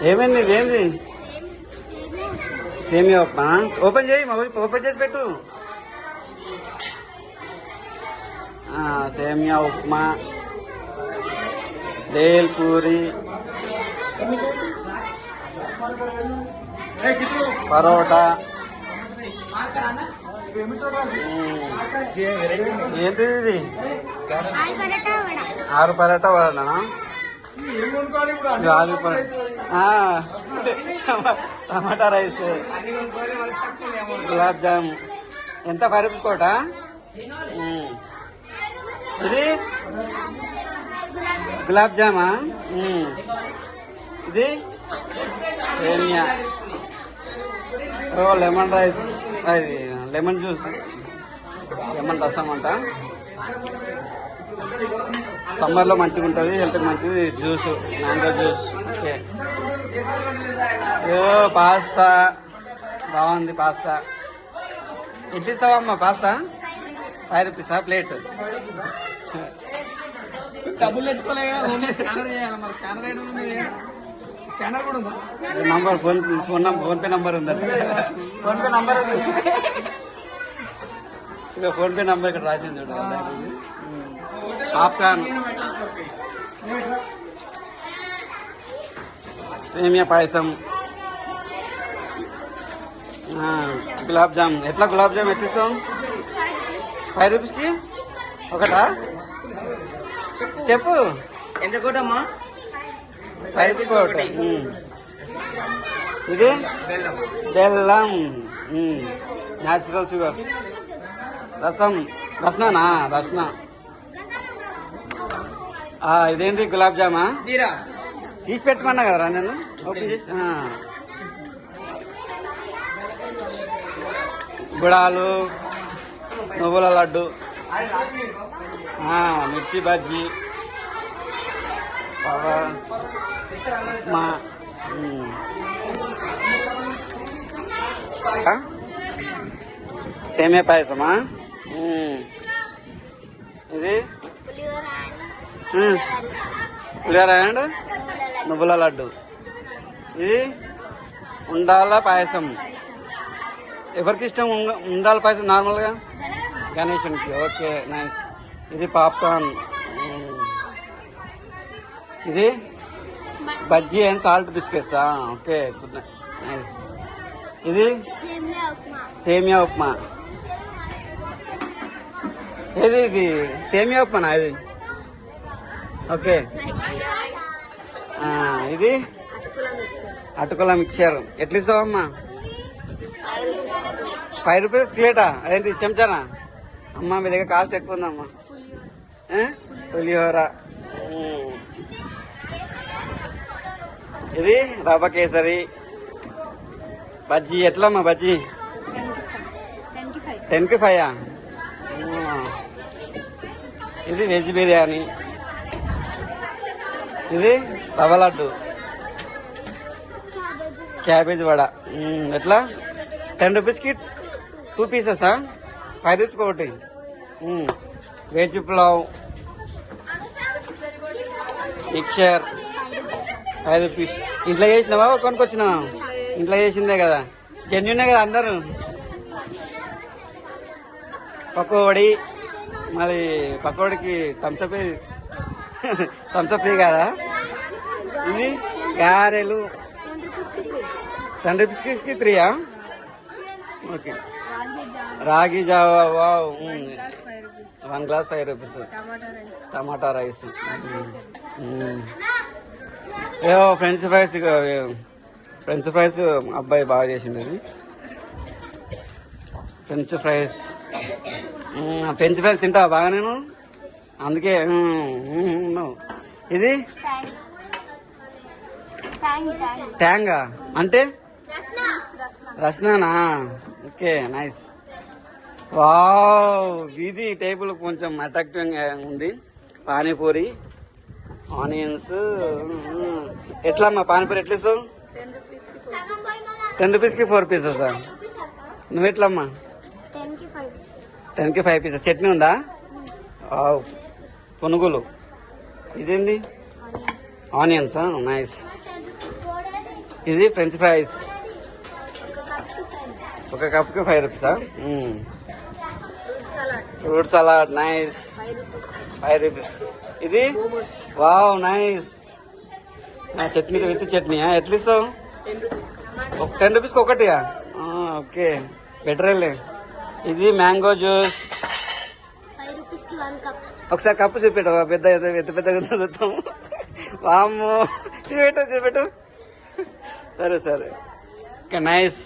ఏమైంది ఇదేంది? సేమియా ఉప్మా. ఓపెన్ చేయి, ఓపెన్ చేసి పెట్టు. సేమియా ఉప్మా, డేల్ పూరి, పరోటా. ఏంటి ఇది? 6 పరోటా వాడనా? టమాటా రైస్, గులాబ్ జామ్. ఎంత 5 రూపీస్ కోట? ఇది గులాబ్ జామా? ఇది సేమియా. లెమన్ రైస్, అది లెమన్ జ్యూస్, లెమన్ రసం అంట. సమ్మర్ లో మంచిగా ఉంటుంది, హెల్త్ మంచిది. Juice, mango juice. Okay. Pasta బాగుంది. పాస్తా ఎట్లా ఇస్తావమ్మా? Pasta 5 రూపీసా plate? డబ్బులు తెచ్చుకోలే, స్కానర్ చేయాలి. మరి స్కానర్ ఐడి ఉంది, స్కానర్ కూడా ఉందా? నంబర్ ఫోన్ పే నంబర్ ఉందండి. ఫోన్ పే నంబర్ ఉంది. ఇక ఫోన్ పే నంబర్ ఇక్కడ రాసింది చూడండి. పాప్కార్న్, సేమియా పాయసం, గులాబ్ జామ్. ఎట్లా గులాబ్ జామ్ ఎట్టిస్తాం? 5 రూపీస్కి ఒకటా? చెప్పు. ఎంత కోటమ్మా? 5 రూపీస్ ఒకటి. ఇది బెల్లం, న్యాచురల్ షుగర్. రసం, రస్నానా? రస్నా. ఇదేంటి? గులాబ్ జామా? తీసి పెట్టమన్నా కదరా నేను. ఓపెన్ చేసి. గుడాలు, నువ్వుల లడ్డు, మిర్చి బజ్జీ, సేమియా పాయసమా? ఇది పులిహోర అండ్ నువ్వుల లడ్డు. ఇది ఉండాల పాయసం. ఎవరికి ఇష్టం ఉండాల పాయసం? నార్మల్గా గణేశన్కి. Okay, nice. ఇది పాప్కార్న్. ఇది బజ్జీ అండ్ సాల్ట్ బిస్కెట్సా? Okay, good, nice. ఇది సేమియా ఉప్మా. ఏది ఇది? సేమియా ఉప్మానా ఇది? ఓకే. ఇది అటుకుల మిక్చర్. ఎట్లా ఇస్తావమ్మా? 5 రూపీస్ ప్లేటా? అదేంటి చెంచానా? అమ్మా మీ దగ్గర కాస్ట్ ఎక్కువ ఉందమ్మా. పులిహోర. ఇది రవ్వ కేసరి. బజ్జీ ఎట్లమ్మా? బజ్జీ 10కి 5. ఇది వెజ్ బిర్యానీ. ఇది రవ్వ లడ్డు, క్యాబేజ్ వడ. ఎట్లా? 10 రూపీస్కి 2 పీసెసా? 5 రూపీస్కి ఒకటి. Veg pulao, mixture 5 rupees. ఇంట్లో చేసినావా కొనుక్కొచ్చినావా? ఇంట్లో చేసిందే కదా, జెన్యునే కదా అందరూ. పకోడీ, మరి పకోడీకి థమ్స్అప్ ఫ్రీ కదా. ఇది గారెలు 10 రూపీస్కి 3. ఓకే. రాగి జావా 1 గ్లాస్ 5 రూపీస్. టమాటా రైస్. ఏవో ఫ్రెంచ్ ఫ్రైస్ అబ్బాయి బాగా చేసిండు. ఇది ఫ్రెంచ్ ఫ్రైస్ తింటావా బాగా? నేను అందుకే. ఇది ట్యాంగా అంటే రస్నానా? Okay, nice. వావ్, ఇది టేబుల్ కొంచెం అట్రాక్టివ్గా ఉంది. పానీపూరి, ఆనియన్స్. ఎట్లా అమ్మా పానీపూరి? ఎట్లా ఇస్తావు? 10 రూపీస్కి 4 పీసెసా? నువ్వు ఎట్లమ్మా? 10కి 5 పీసెస్. చట్నీ ఉందా? పునుగులు. ఇదేంటి? ఆనియన్స్. నైస్. ఇది ఫ్రెంచ్ ఫ్రైస్. ఒక కప్కి 5 రూపీసా? Fruit salad. నైస్. 5 రూపీస్. ఇది wow nice. Chutney with chutney. ఎట్లా ఇస్తావు? 10 రూపీస్కి ఒకటియా? ఓకే, బెటర్ వెళ్ళే. ఇది మ్యాంగో జ్యూస్. ఒకసారి కప్పు చూపెట్టు. పెద్ద పెద్ద పెద్దగా చూద్దాం. వామ్మో, చూపెట్టు. సరే ఓకే, నైస్.